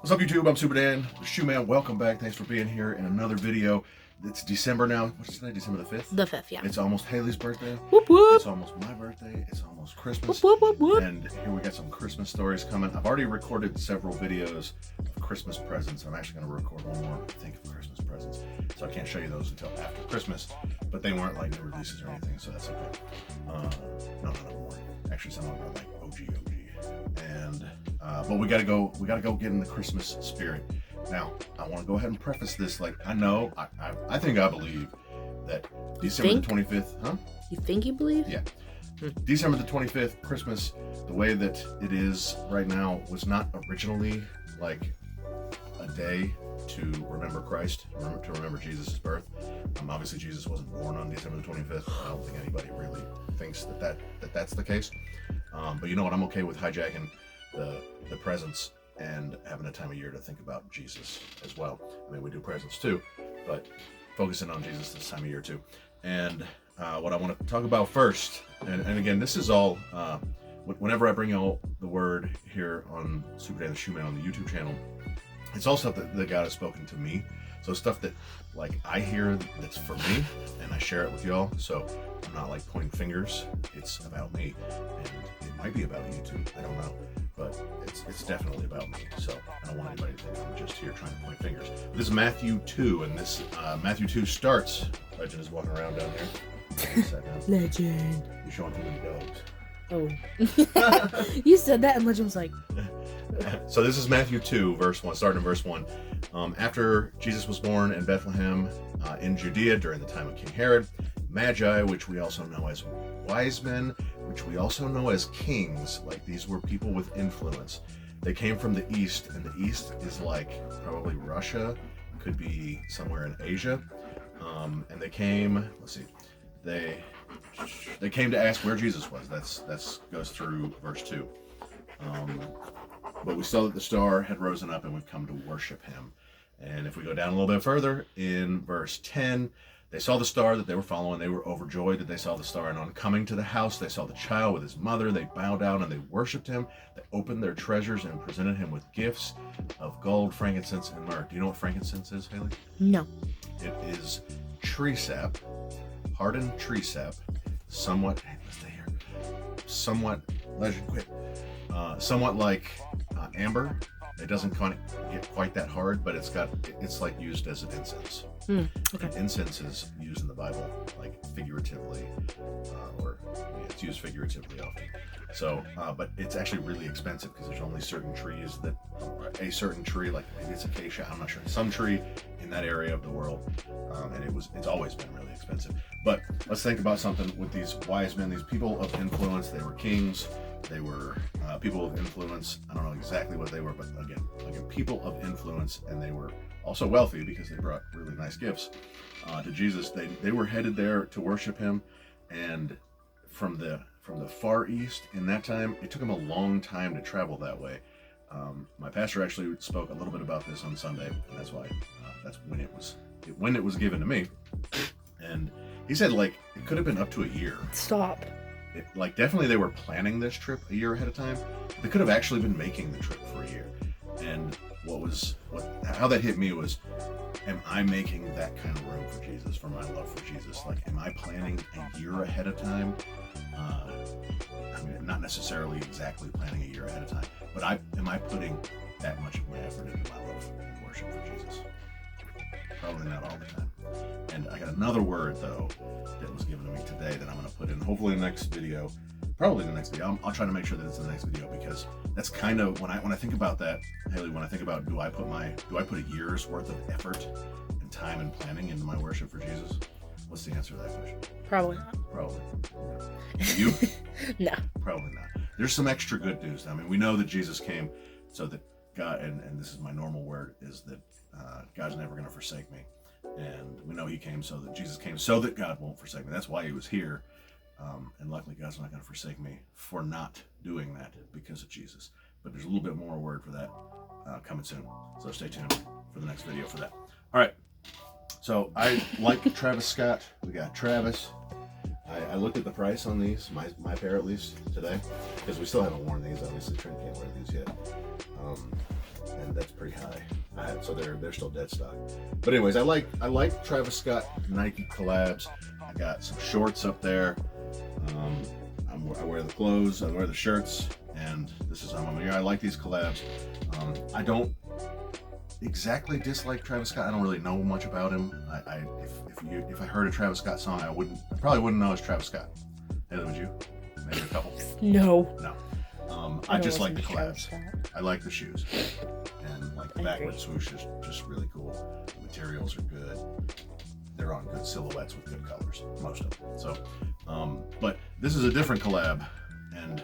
What's up, YouTube? I'm Super Dan, the Shoe Man. Welcome back. Thanks for being here in another video. It's December now. What's today? December the 5th? The 5th, yeah. It's almost Haley's birthday. Whoop, whoop. It's almost my birthday. It's almost Christmas. Whoop, whoop, whoop. And here we got some Christmas stories coming. I've already recorded several videos of Christmas presents. I'm actually going to record one more, I think, of Christmas presents. So I can't show you those until after Christmas. But they weren't like new releases or anything, so that's okay. No, none of them weren't. Actually, some of them are like OG. And but we gotta go get in the Christmas spirit. Now, I want to go ahead and preface this. Like, I know, I think I believe that December the 25th, huh? You think you believe? Yeah. December the 25th, Christmas, the way that it is right now, was not originally like a day to remember Christ, to remember Jesus' birth. Obviously, Jesus wasn't born on December the 25th. I don't think anybody really thinks that's the case. But you know what? I'm okay with hijacking the presents and having a time of year to think about Jesus as well. I mean, we do presents too, but focusing on Jesus this time of year too. And what I want to talk about first, and again, this is all, whenever I bring out the word here on Super Dan the Shoe Man on the YouTube channel, it's all stuff that God has spoken to me. So stuff that like I hear that's for me, and I share it with y'all. So I'm not like pointing fingers. It's about me, and it might be about you too. I don't know, but it's definitely about me. So I don't want anybody to think I'm just here trying to point fingers. This is Matthew 2, and this Matthew 2 starts. Legend is walking around down here. Legend. You're showing too many dogs. Oh. You said that, and Legend was like. So this is Matthew 2, verse 1, starting in verse 1. After Jesus was born in Bethlehem in Judea during the time of King Herod, Magi, which we also know as wise men, which we also know as kings, like these were people with influence. They came from the east, and the east is like probably Russia, could be somewhere in Asia. And they came, let's see, they came to ask where Jesus was. That's goes through verse 2. But we saw that the star had risen up, and we've come to worship him. And if we go down a little bit further, in verse 10, they saw the star that they were following. They were overjoyed that they saw the star. And on coming to the house, they saw the child with his mother. They bowed down and they worshiped him. They opened their treasures and presented him with gifts of gold, frankincense, and myrrh. Do you know what frankincense is, Haley? No. It is tree sap, hardened tree sap, somewhat, let's stay here, somewhat, Legend quit, somewhat like amber. It doesn't get quite that hard, but it's like used as an incense. Okay. And incense is used in the Bible like figuratively, or it's used figuratively often. So, but it's actually really expensive because there's only certain trees that, a certain tree, like maybe it's acacia, I'm not sure, some tree in that area of the world, and it's always been really expensive. But let's think about something with these wise men, these people of influence. They were kings. They were people of influence. I don't know exactly what they were, but again, people of influence, and they were also wealthy because they brought really nice gifts to Jesus. They were headed there to worship him, and from the far east in that time, it took them a long time to travel that way. My pastor actually spoke a little bit about this on Sunday, and that's why that's when it was given to me, and he said like it could have been up to a year. Stop. Like definitely they were planning this trip a year ahead of time. They could have actually been making the trip for a year. And how that hit me was, am I making that kind of room for Jesus, for my love for Jesus? Like, am I planning a year ahead of time? I mean, not necessarily exactly planning a year ahead of time, but am I putting that much of my effort into my love and worship for Jesus? Probably not all the time. And I got another word though that was given to me today that I'm going to put in hopefully the next video. Probably the next video. I'll try to make sure that it's in the next video, because that's kind of when I think about that, Haley. When I think about do I put a year's worth of effort and time and planning into my worship for Jesus? What's the answer to that question? Probably not. Probably. You? No. Probably not. There's some extra good news. I mean, we know that Jesus came so that God, and this is my normal word, is that God's never going to forsake me. And we know Jesus came so that God won't forsake me. That's why he was here. And luckily, God's not going to forsake me for not doing that because of Jesus. But there's a little bit more word for that coming soon. So stay tuned for the next video for that. All right. So I like Travis Scott. We got Travis. I looked at the price on these, my pair at least, today, because we still haven't worn these. Obviously, Trent can't wear these yet. And that's pretty high so they're still dead stock. But anyways, I like Travis Scott Nike collabs. I got some shorts up there. I wear the clothes, I wear the shirts, and this is I like these collabs. I don't exactly dislike Travis Scott. I don't really know much about him. If I heard a Travis Scott song, I probably wouldn't know it's Travis Scott. Neither would you? Maybe a couple. No. I just like the collabs. I like the shoes, and like the backward swoosh is just really cool. The materials are good. They're on good silhouettes with good colors, most of them. So, but this is a different collab, and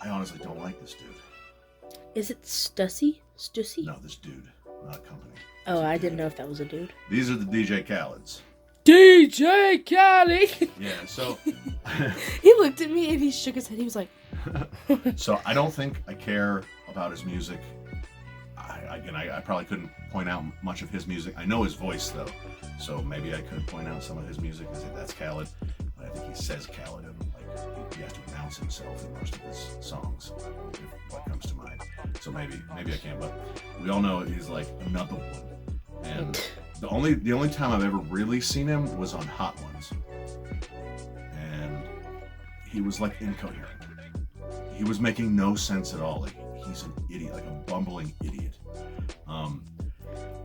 I honestly don't like this dude. Is it Stussy? No, this dude, not a company. Oh, I didn't know if that was a dude. These are the DJ Khaleds. DJ Khaled! Yeah, so... He looked at me and he shook his head. He was like... So I don't think I care about his music. I probably couldn't point out much of his music. I know his voice, though, so maybe I could point out some of his music and say that's Khaled. But I think he says Khaled, and like he has to announce himself in most of his songs. What comes to mind? So maybe I can't. But we all know he's like another one. And the only time I've ever really seen him was on Hot Ones, and he was like incoherent. He was making no sense at all. Like he's an idiot, like a bumbling idiot.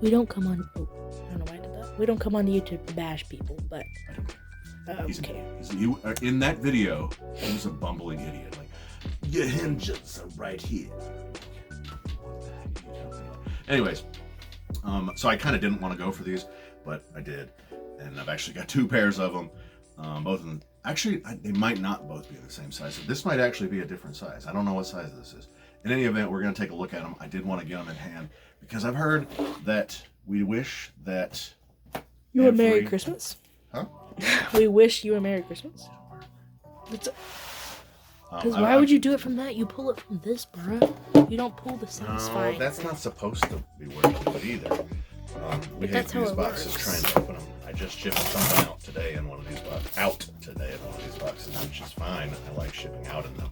We don't come on. Oh, I don't know why I did that. We don't come on YouTube to bash people, but I don't care. okay. In that video, he was a bumbling idiot. Like your hinges are right here. Anyways, so I kind of didn't want to go for these, but I did, and I've actually got 2 pairs of them. Both of them. Actually, they might not both be the same size. So this might actually be a different size. I don't know what size this is. In any event, we're going to take a look at them. I did want to get them in hand because I've heard that we wish that you were Merry Christmas. Huh? We wish you a Merry Christmas. Because why would you do it from that? You pull it from this, bro. You don't pull the satisfying. No, that's not supposed to be where you do it either. We hate these boxes trying to open them. I just shipped something out today in one of these boxes, which is fine. I like shipping out in them.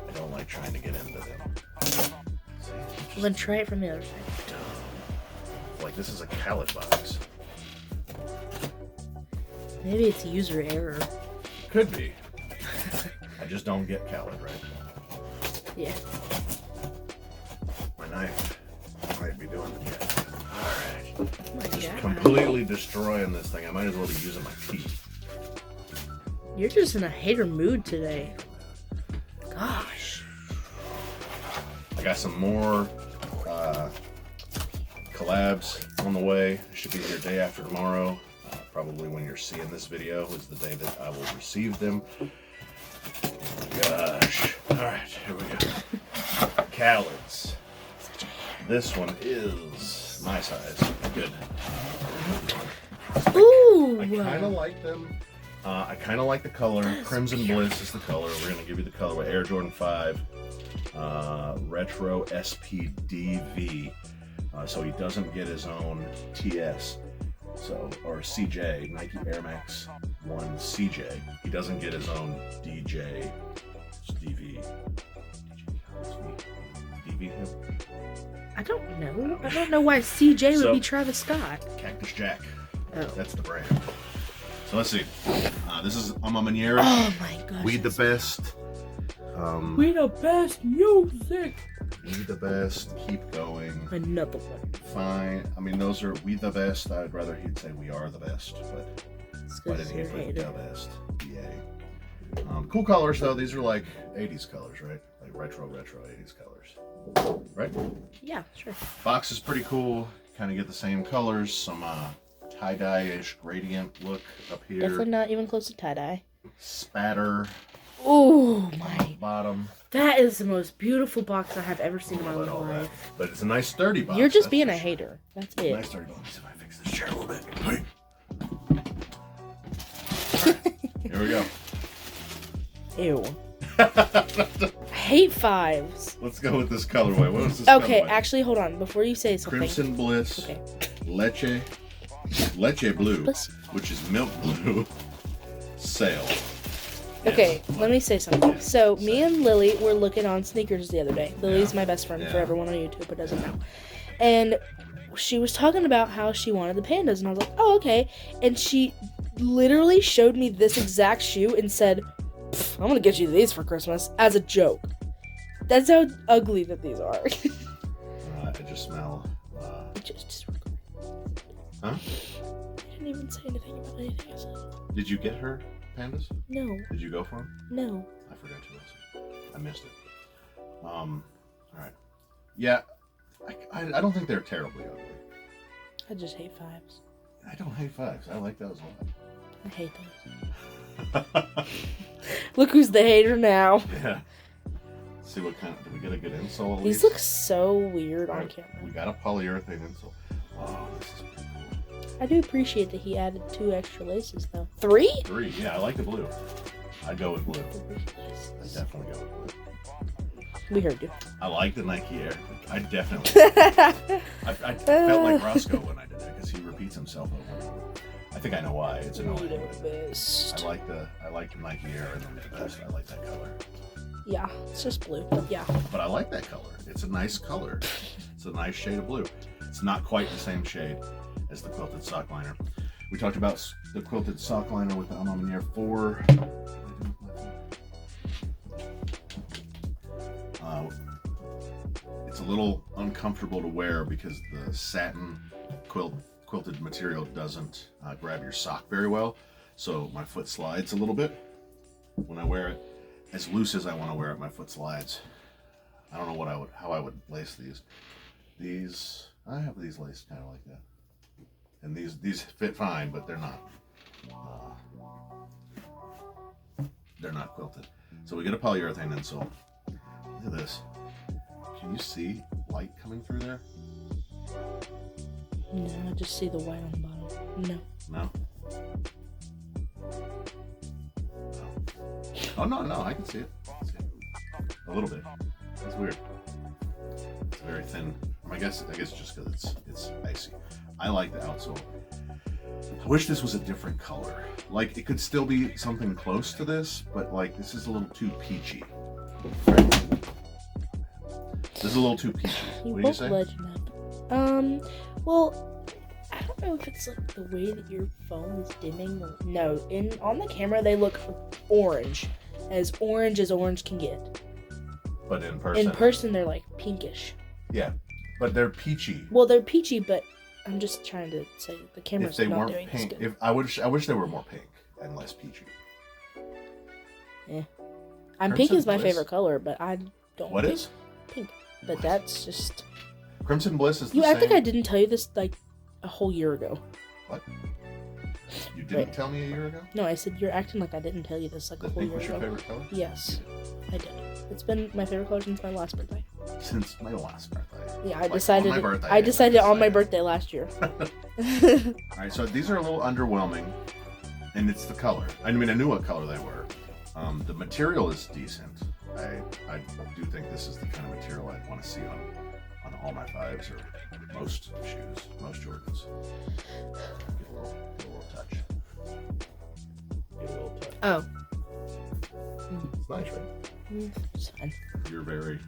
I don't like trying to get into them. Well, then try it from the other side. Like this is a Khaled box. Maybe it's user error. Could be. I just don't get Khaled right. Yeah. My knife might be doing the trick. Alright. Just God. completely destroying this thing. I might as well be using my teeth. You're just in a hater mood today. Gosh. I got some more collabs on the way. Should be here day after tomorrow. Probably when you're seeing this video is the day that I will receive them. Gosh. Alright, here we go. Khaled's. This one is my size. Good. Ooh! I kind of like them. I kind of like the color. Crimson Bliss is the color. We're going to give you the colorway. Air Jordan 5. Retro SPDV. So he doesn't get his own TS. Or CJ. Nike Air Max 1 CJ. He doesn't get his own DJ. DV. DV him? I don't know. I don't know why CJ would be Travis Scott. Cactus Jack. Oh. That's the brand. So let's see. This is Amamanieri. Oh my gosh. We the best. We the best music. We the best. Keep going. Another one. Fine. I mean, those are we the best. I'd rather he'd say we are the best, but why didn't he put the best? Yay. Cool colors though. These are like 80s colors, right? Like retro 80s colors. Right? Yeah, sure. Box is pretty cool. Kind of get the same colors. Some tie-dye-ish gradient look up here. Definitely not even close to tie-dye. Spatter. Oh my. Bottom. That is the most beautiful box I have ever seen in my life. But it's a nice sturdy box. You're just being a hater. That's it. Nice sturdy box. Let me see if I fix this chair a little bit. Hey. Right, here we go. Ew. I hate 5s. Let's go with this colorway. What is this Okay, colorway? actually, hold on. Before you say something. Crimson Bliss. Okay. Leche Blue, which is milk blue. Sail. Okay, let me say something. So, me and Lily were looking on sneakers the other day. Lily's my best friend for everyone on YouTube who doesn't know. And she was talking about how she wanted the pandas, and I was like, oh, okay. And she literally showed me this exact shoe and said, I'm gonna get you these for Christmas, as a joke. That's how ugly that these are. I just smell. Just Huh? I didn't even say anything about anything I said. Did you get her pandas? No. Did you go for them? No. I forgot to listen. I missed it. All right. Yeah, I don't think they're terribly ugly. I just hate fives. I don't hate fives. I like those a lot. I hate those. Look who's the hater now. Yeah. Let's see what kind of. Did we get a good insole? These look so weird on camera. We got a polyurethane insole. Oh, this is pretty cool. I do appreciate that he added 2 extra laces, though. 3? 3. Yeah, I like the blue. I'd go with blue. I'd definitely go with blue. We heard you. I like the Nike Air. I definitely. I felt like Roscoe when I did that because he repeats himself over and over. I think I know why. It's annoying. I like the Nike Air and the best. I like that color. Yeah, it's just blue, but yeah. But I like that color. It's a nice color. It's a nice shade of blue. It's not quite the same shade as the quilted sock liner. We talked about the quilted sock liner with the Amaminier 4. It's a little uncomfortable to wear because the satin quilted material doesn't grab your sock very well. So my foot slides a little bit when I wear it. As loose as I want to wear it, my foot slides. I don't know how I would lace these. I have these laced kind of like that. And these fit fine, but they're not. They're not quilted. So we get a polyurethane insole. Look at this. Can you see light coming through there? No, I just see the white on the bottom. No. No? Oh, no, I can see it. A little bit. That's weird. It's very thin. I guess just because it's icy. I like the outsole. I wish this was a different color. Like, it could still be something close to this, but like, this is a little too peachy. Right? This is a little too peachy. What do you say? Legend up. Well, I don't know if it's like the way that your phone is dimming. No, on the camera they look orange as orange can get. But in person? In person they're like pinkish. Yeah, but they're peachy. Well, they're peachy, but I'm just trying to say the camera's if they not weren't doing pink, as good. I wish they were more pink and less peachy. Yeah, Crimson pink is my Bliss? favorite color, but I don't. What think is? Pink? But What? that's just. Crimson Bliss is the I same. think I didn't tell you this like a whole year ago. What? You didn't tell me a year ago? No, I said you're acting like I didn't tell you this like The a whole pink year was your ago. favorite color? Yes, I did. It's been my favorite color since my last birthday. Since my last birthday. Yeah, I Like, decided. on my birthday, I decided on my decided. birthday last year. Alright, so these are a little underwhelming, and it's the color. I mean, I knew what color they were. The material is decent. I do think this is the kind of material I'd want to see on all my fives or most shoes, most Jordans. Give a little touch. Give a little touch. Oh. It's nice, right? It's fine. You're very,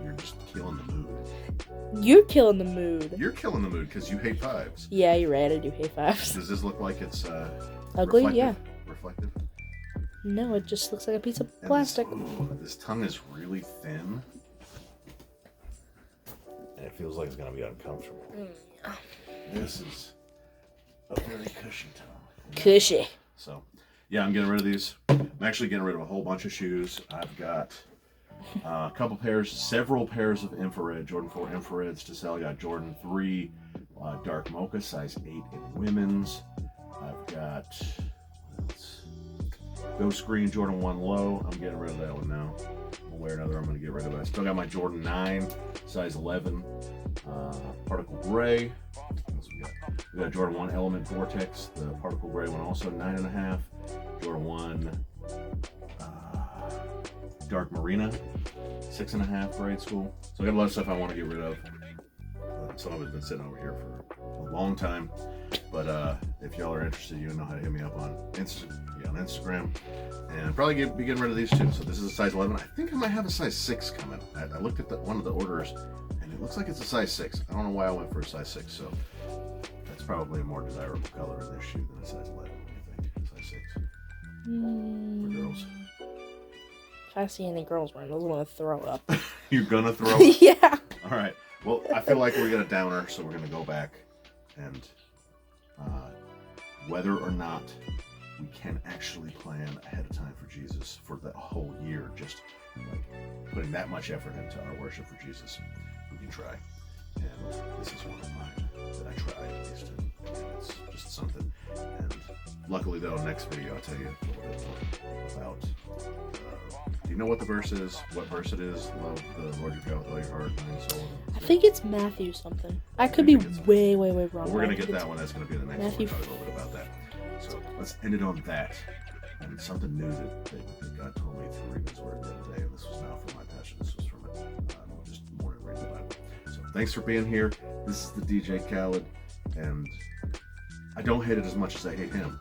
you're just killing the mood. You're killing the mood. You're killing the mood because you hate fives. Yeah, you're right. I do hate fives. Does this look like it's Ugly? reflective? Yeah. Reflective? No, it just looks like a piece of And plastic. This tongue is really thin. And it feels like it's going to be uncomfortable. This is a very cushy tongue. Cushy. So, yeah, I'm getting rid of these. I'm actually getting rid of a whole bunch of shoes. I've got several pairs of infrared, Jordan 4 infrareds to sell. I got Jordan 3 dark mocha, size 8 in women's. I've got Ghost Green Jordan 1 low. I'm getting rid of that one now. I'll wear another I'm going to get rid of it. I still got my Jordan 9, size 11, particle gray. What else we got Jordan 1 Element Vortex, the particle gray one also 9.5. Jordan 1 Dark Marina, 6.5 grade school. So I got a lot of stuff I want to get rid of. Some of it's been sitting over here for a long time. But if y'all are interested, you know how to hit me up on Instagram. And probably be getting rid of these too. So this is a size 11. I think I might have a size 6 coming. I looked at one of the orders, and It looks like it's a size 6. I don't know why I went for a size 6, so that's probably a more desirable color in this shoe than a size 11. What do you think? Size 6 for girls. If I see any girls wearing those, I'm gonna throw up. You're gonna throw up? Yeah. All right. Well, I feel like we're gonna downer, so we're gonna go back and whether or not we can actually plan ahead of time for Jesus for the whole year, just like putting that much effort into our worship for Jesus, we can try. And this is one of mine that I try at least. And it's just something. And luckily, though, next video I'll tell you a little bit more about. Do you know what the verse is? What verse it is? Love the Lord your God with all your heart, mind, soul. I think it's Matthew something. I could be way wrong. Well, we're gonna get that one. That's gonna be the next Matthew. one. We'll talk a little bit about that. So let's end it on that. And something new that God told me through reading His Word the other day. And this was not from my passion. This was from just morning reading the Bible. So thanks for being here. This is the DJ Khaled, and I don't hate it as much as I hate him,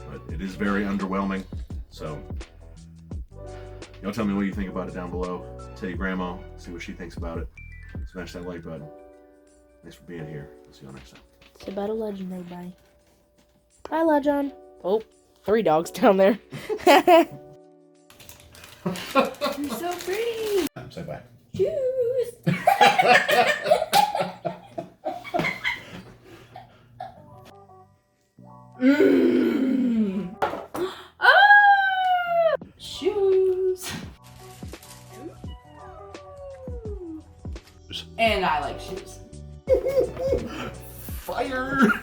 but it is very underwhelming. So y'all tell me what you think about it down below. Tell your grandma, see what she thinks about it. Smash that like button. Thanks for being here. I'll see y'all next time. Say bye to Legend, everybody. Bye, Legend. Oh, 3 dogs down there. You're so pretty. Say bye. Shoes. Ah! Shoes. And I like shoes. Fire!